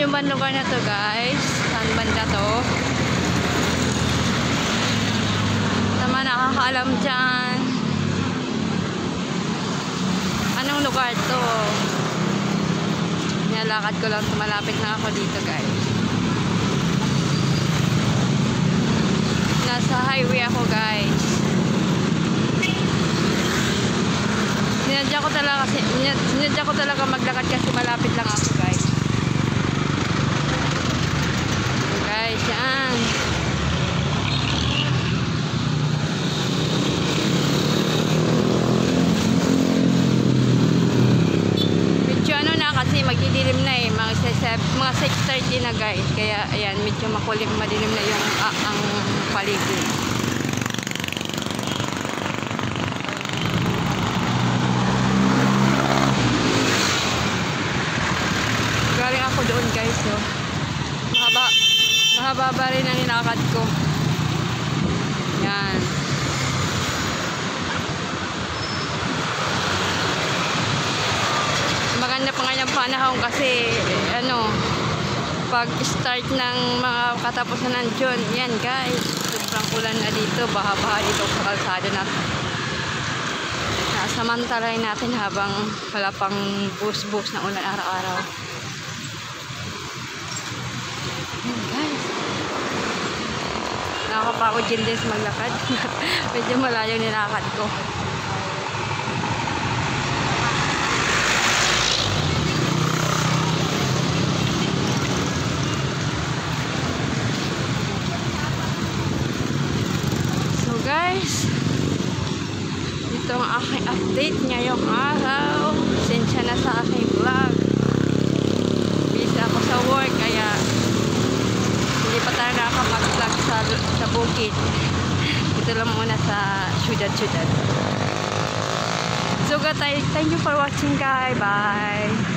nyo ba lugar na to, guys? Saan banda to? Tama, nakakaalam dyan. Anong lugar to? Nilalakad ko lang. Malapit na ako dito, guys. Nasa highway ako, guys. Sinadya ko talaga maglakad kasi malapit lang ako, guys. So, guys, yan. Medyo ano na kasi magdidilim na eh. Mga 6:30 na, guys. Kaya ayan, medyo madilim na yung ang paligid. Galing ako doon, guys, so mahaba rin ang nilakad ko. Yan. Maganda pa nga yung panahon kasi ano, pag start ng mga katapusan ng June, yan, guys, sobrang ulan na dito, baha-baha dito sa kalsada na samantalahin natin habang wala pang bus-bus na ulan araw-araw. Guys, nakakapagod din sa maglakad. Medyo malayo nilakad ko. So guys, ito ang aking update ngayong araw. Pasensya na sa aking vlog. Busy ako sa work kaya hindi pa tayo nakakapag-vlog sa bukid. Dito lang muna sa syudad-syudad. So guys, thank you for watching, guys. Bye!